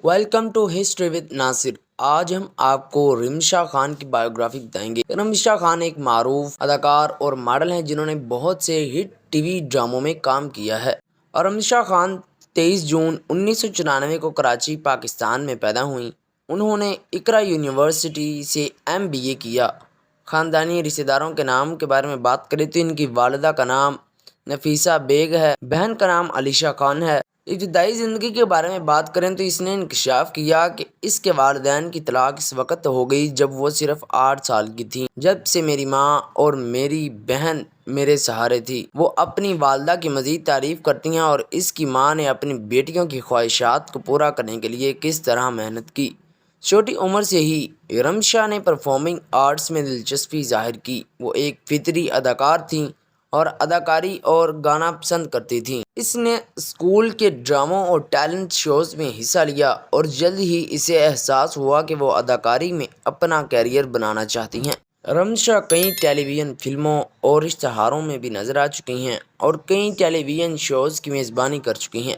Welcome to history with ناصر۔ آج ہم آپ کو رمشا خان کی بایوگرافی بتائیں گے۔ رمشا خان ایک معروف اداکار اور ماڈل ہیں جنہوں نے بہت سے ہٹ ٹی وی ڈراموں میں کام کیا ہے۔ رمشا خان 23 جون 1994 کو کراچی، پاکستان میں پیدا ہوئیں۔ انہوں نے اقرا یونیورسٹی سے MBA کیا۔ خاندانی رشتہ داروں کے نام کے بارے میں بات کریں تو ان کی والدہ کا نام نفیسہ بیگ ہے، بہن کا نام علیشہ خان ہے۔ ابتدائی زندگی کے بارے میں بات کریں تو اس نے انکشاف کیا کہ اس کے والدین کی طلاق اس وقت ہو گئی جب وہ صرف 8 سال کی تھیں۔ جب سے میری ماں اور میری بہن میرے سہارے تھی۔ وہ اپنی والدہ کی مزید تعریف کرتی ہیں اور اس کی ماں نے اپنی بیٹیوں کی خواہشات کو پورا کرنے کے لیے کس طرح محنت کی۔ چھوٹی عمر سے ہی رمشا نے پرفارمنگ آرٹس میں دلچسپی ظاہر کی۔ وہ ایک فطری اداکار تھیں اور اداکاری اور گانا پسند کرتی تھیں۔ اس نے اسکول کے ڈراموں اور ٹیلنٹ شوز میں حصہ لیا اور جلد ہی اسے احساس ہوا کہ وہ اداکاری میں اپنا کیریئر بنانا چاہتی ہیں۔ رمشا کئی ٹیلی ویژن فلموں اور اشتہاروں میں بھی نظر آ چکی ہیں اور کئی ٹیلی ویژن شوز کی میزبانی کر چکی ہیں۔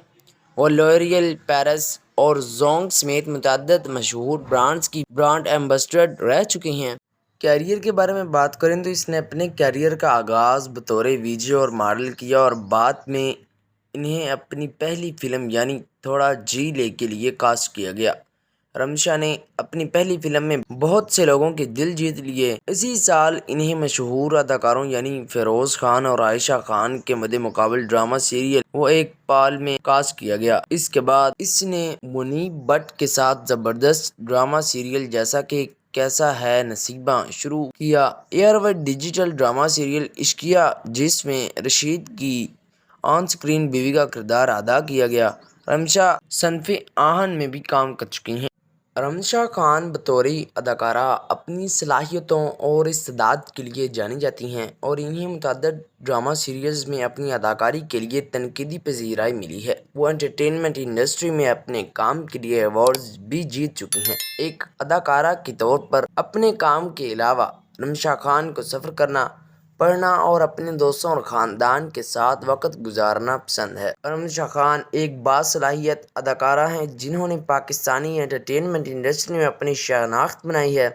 وہ لوریل، پیرس اور زونگ سمیت متعدد مشہور برانڈز کی برانڈ ایمبیسڈر رہ چکی ہیں۔ کیریئر کے بارے میں بات کریں تو اس نے اپنے کیریئر کا آغاز بطور ویجے اور ماڈل کیا اور بعد میں انہیں اپنی پہلی فلم یعنی تھوڑا جی لے کے لیے کاسٹ کیا گیا۔ رمشا نے اپنی پہلی فلم میں بہت سے لوگوں کے دل جیت لیے۔ اسی سال انہیں مشہور اداکاروں یعنی فیروز خان اور عائشہ خان کے مد مقابل ڈرامہ سیریل وہ ایک پال میں کاسٹ کیا گیا۔ اس کے بعد اس نے منیب بٹ کے ساتھ زبردست ڈرامہ سیریل جیسا کہ کیسا ہے نصیبہ شروع کیا۔ ایئر ڈیجیٹل ڈرامہ سیریل عشقیہ جس میں رشید کی آن سکرین بیوی کا کردار ادا کیا گیا۔ رمشا صنف آہن میں بھی کام کر چکی ہیں۔ رمشا خان بطور اداکارہ اپنی صلاحیتوں اور استعداد کے لیے جانی جاتی ہیں اور انہیں متعدد ڈرامہ سیریلز میں اپنی اداکاری کے لیے تنقیدی پذیرائی ملی ہے۔ وہ انٹرٹینمنٹ انڈسٹری میں اپنے کام کے لیے ایوارڈز بھی جیت چکی ہیں۔ ایک اداکارہ کے طور پر اپنے کام کے علاوہ رمشا خان کو سفر کرنا، پڑھنا اور اپنے دوستوں اور خاندان کے ساتھ وقت گزارنا پسند ہے۔ رمشا خان ایک باصلاحیت اداکارہ ہیں جنہوں نے پاکستانی انٹرٹینمنٹ انڈسٹری میں اپنی شناخت بنائی ہے۔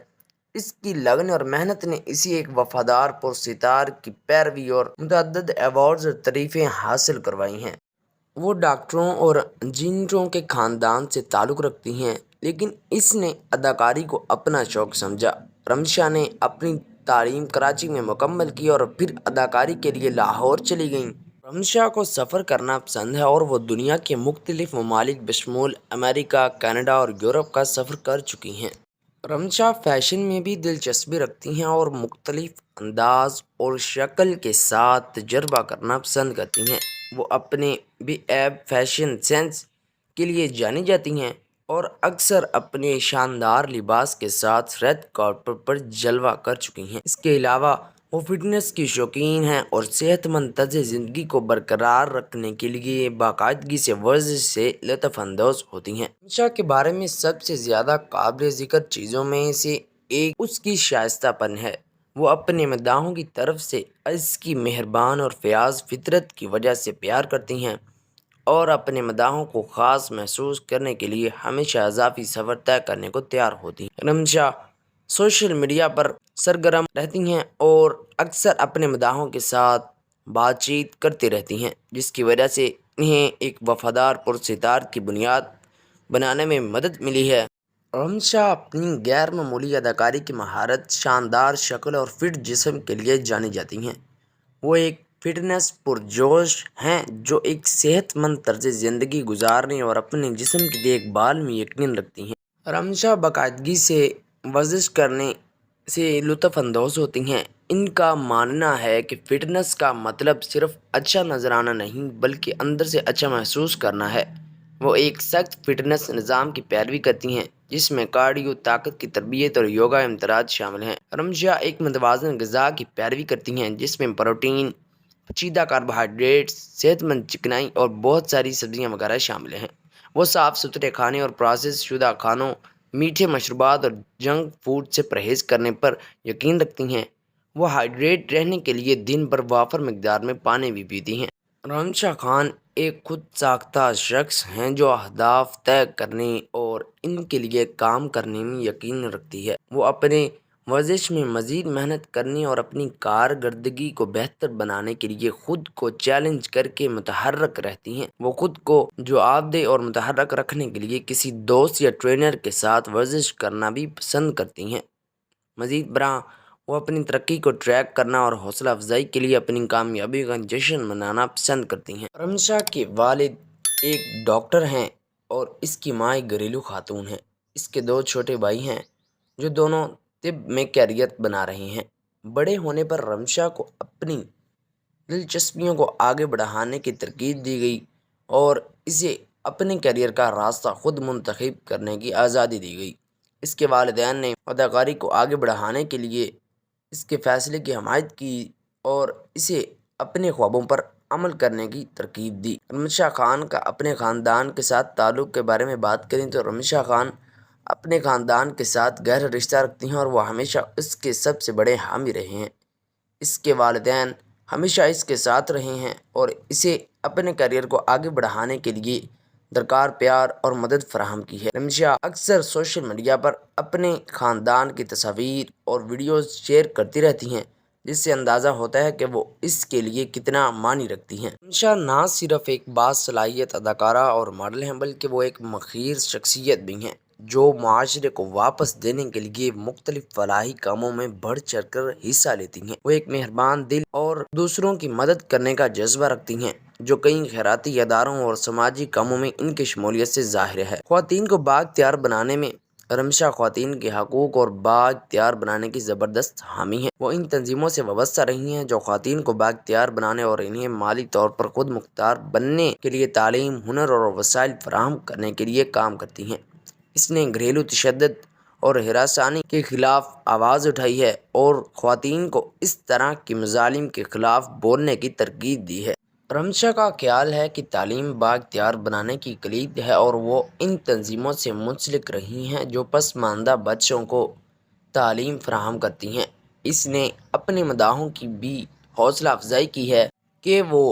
اس کی لگن اور محنت نے اسے ایک وفادار پرستار کی پیروی اور متعدد ایوارڈز اور تعریفیں حاصل کروائی ہیں۔ وہ ڈاکٹروں اور انجینئروں کے خاندان سے تعلق رکھتی ہیں لیکن اس نے اداکاری کو اپنا شوق سمجھا۔ رمشا نے اپنی تعلیم کراچی میں مکمل کی اور پھر اداکاری کے لیے لاہور چلی گئیں۔ رمشا کو سفر کرنا پسند ہے اور وہ دنیا کے مختلف ممالک بشمول امریکہ، کینیڈا اور یورپ کا سفر کر چکی ہیں۔ رمشا فیشن میں بھی دلچسپی رکھتی ہیں اور مختلف انداز اور شکل کے ساتھ تجربہ کرنا پسند کرتی ہیں۔ وہ اپنے بے عیب فیشن سینس کے لیے جانی جاتی ہیں اور اکثر اپنے شاندار لباس کے ساتھ ریڈ کارپٹ پر جلوہ کر چکی ہیں۔ اس کے علاوہ وہ فٹنس کی شوقین ہیں اور صحت مند طرز زندگی کو برقرار رکھنے کے لیے باقاعدگی سے ورزش سے لطف اندوز ہوتی ہیں۔ رمشا کے بارے میں سب سے زیادہ قابل ذکر چیزوں میں سے ایک اس کی شائستہ پن ہے۔ وہ اپنے مداحوں کی طرف سے اس کی مہربان اور فیاض فطرت کی وجہ سے پیار کرتی ہیں اور اپنے مداحوں کو خاص محسوس کرنے کے لیے ہمیشہ اضافی سفر طے کرنے کو تیار ہوتی ہیں۔ رمشا سوشل میڈیا پر سرگرم رہتی ہیں اور اکثر اپنے مداحوں کے ساتھ بات چیت کرتی رہتی ہیں جس کی وجہ سے انہیں ایک وفادار پرستار کی بنیاد بنانے میں مدد ملی ہے۔ رمشا اپنی غیر معمولی اداکاری کی مہارت، شاندار شکل اور فٹ جسم کے لیے جانی جاتی ہیں۔ وہ ایک فٹنس پرجوش ہیں جو ایک صحت مند طرز زندگی گزارنے اور اپنے جسم کی دیکھ بھال میں یقین رکھتی ہیں۔ رمشا باقاعدگی سے ورزش کرنے سے لطف اندوز ہوتی ہیں۔ ان کا ماننا ہے کہ فٹنس کا مطلب صرف اچھا نظر آنا نہیں بلکہ اندر سے اچھا محسوس کرنا ہے۔ وہ ایک سخت فٹنس نظام کی پیروی کرتی ہیں جس میں کارڈیو، طاقت کی تربیت اور یوگا امتراج شامل ہیں۔ رمشا ایک متوازن غذا کی پیروی کرتی ہیں جس میں پروٹین، پیچیدہ کاربوہائیڈریٹس، صحت مند چکنائی اور بہت ساری سبزیاں وغیرہ شامل ہیں۔ وہ صاف ستھرے کھانے اور پروسیس شدہ کھانوں، میٹھے مشروبات اور جنک فوڈ سے پرہیز کرنے پر یقین رکھتی ہیں۔ وہ ہائیڈریٹ رہنے کے لیے دن بھر وافر مقدار میں پانی بھی پیتی ہیں۔ رمشا خان ایک خود ساختہ شخص ہیں جو اہداف طے کرنے اور ان کے لیے کام کرنے میں یقین رکھتی ہے۔ وہ اپنے ورزش میں مزید محنت کرنے اور اپنی کارکردگی کو بہتر بنانے کے لیے خود کو چیلنج کر کے متحرک رہتی ہیں۔ وہ خود کو آبدے اور متحرک رکھنے کے لیے کسی دوست یا ٹرینر کے ساتھ ورزش کرنا بھی پسند کرتی ہیں۔ مزید برآں وہ اپنی ترقی کو ٹریک کرنا اور حوصلہ افزائی کے لیے اپنی کامیابی کا جشن منانا پسند کرتی ہیں۔ رمشا کے والد ایک ڈاکٹر ہیں اور اس کی ماں ایک گھریلو خاتون ہیں۔ اس کے 2 چھوٹے بھائی ہیں جو دونوں طب میں کیریئر بنا رہے ہیں۔ بڑے ہونے پر رمشا کو اپنی دلچسپیوں کو آگے بڑھانے کی ترغیب دی گئی اور اسے اپنے کیریئر کا راستہ خود منتخب کرنے کی آزادی دی گئی۔ اس کے والدین نے اداکاری کو آگے بڑھانے کے لیے اس کے فیصلے کی حمایت کی اور اسے اپنے خوابوں پر عمل کرنے کی ترغیب دی۔ رمشا خان کا اپنے خاندان کے ساتھ تعلق کے بارے میں بات کریں تو رمشا خان اپنے خاندان کے ساتھ گہرا رشتہ رکھتی ہیں اور وہ ہمیشہ اس کے سب سے بڑے حامی رہے ہیں۔ اس کے والدین ہمیشہ اس کے ساتھ رہے ہیں اور اسے اپنے کیریئر کو آگے بڑھانے کے لیے درکار پیار اور مدد فراہم کی ہے۔ رمشا اکثر سوشل میڈیا پر اپنے خاندان کی تصاویر اور ویڈیوز شیئر کرتی رہتی ہیں، جس سے اندازہ ہوتا ہے کہ وہ اس کے لیے کتنا معنی رکھتی ہیں۔ رمشا نہ صرف ایک باصلاحیت اداکارہ اور ماڈل ہیں بلکہ وہ ایک مخیر شخصیت بھی ہیں جو معاشرے کو واپس دینے کے لیے مختلف فلاحی کاموں میں بڑھ چڑھ کر حصہ لیتی ہیں۔ وہ ایک مہربان دل اور دوسروں کی مدد کرنے کا جذبہ رکھتی ہیں جو کئی خیراتی اداروں اور سماجی کاموں میں ان کی شمولیت سے ظاہر ہے۔ خواتین کو بااختیار بنانے میں رمشا خواتین کے حقوق اور بااختیار بنانے کی زبردست حامی ہیں۔ وہ ان تنظیموں سے وابستہ رہی ہیں جو خواتین کو بااختیار بنانے اور انہیں مالی طور پر خود مختار بننے کے لیے تعلیم، ہنر اور وسائل فراہم کرنے کے لیے کام کرتی ہیں۔ اس نے گھریلو تشدد اور ہراسانی کے خلاف آواز اٹھائی ہے اور خواتین کو اس طرح کے مظالم کے خلاف بولنے کی ترغیب دی ہے۔ رمشا کا خیال ہے کہ تعلیم بااختیار بنانے کی کلید ہے اور وہ ان تنظیموں سے منسلک رہی ہیں جو پسماندہ بچوں کو تعلیم فراہم کرتی ہیں۔ اس نے اپنے مداحوں کی بھی حوصلہ افزائی کی ہے کہ وہ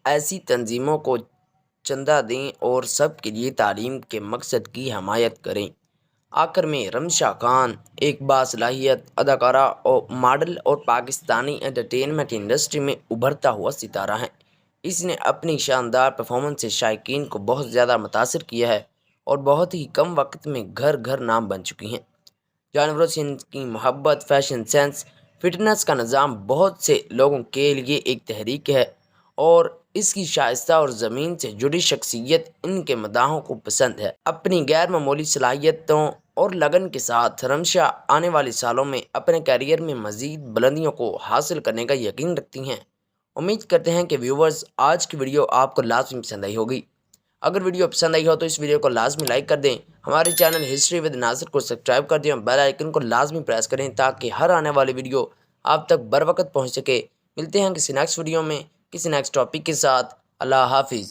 ایسی تنظیموں کو چندہ دیں اور سب کے لیے تعلیم کے مقصد کی حمایت کریں۔ آخر میں رمشا خان ایک باصلاحیت اداکارہ اور ماڈل اور پاکستانی انٹرٹینمنٹ انڈسٹری میں ابھرتا ہوا ستارہ ہیں۔ اس نے اپنی شاندار پرفارمنس سے شائقین کو بہت زیادہ متاثر کیا ہے اور بہت ہی کم وقت میں گھر گھر نام بن چکی ہیں۔ جانوروں سے ان کی محبت، فیشن سینس، فٹنس کا نظام بہت سے لوگوں کے لیے ایک تحریک ہے اور اس کی شائستہ اور زمین سے جڑی شخصیت ان کے مداحوں کو پسند ہے۔ اپنی غیر معمولی صلاحیتوں اور لگن کے ساتھ رمشا آنے والے سالوں میں اپنے کیریئر میں مزید بلندیوں کو حاصل کرنے کا یقین رکھتی ہیں۔ امید کرتے ہیں کہ ویورز آج کی ویڈیو آپ کو لازمی پسند آئی ہوگی۔ اگر ویڈیو پسند آئی ہو تو اس ویڈیو کو لازمی لائک کر دیں، ہمارے چینل ہسٹری ود ناصر کو سبسکرائب کر دیں اور بیل آئیکن کو لازمی پریس کریں تاکہ ہر آنے والی ویڈیو آپ تک بر وقت پہنچ سکے۔ ملتے ہیں کسی نیکسٹ ویڈیو میں کسی نیکسٹ ٹاپک کے ساتھ۔ اللہ حافظ۔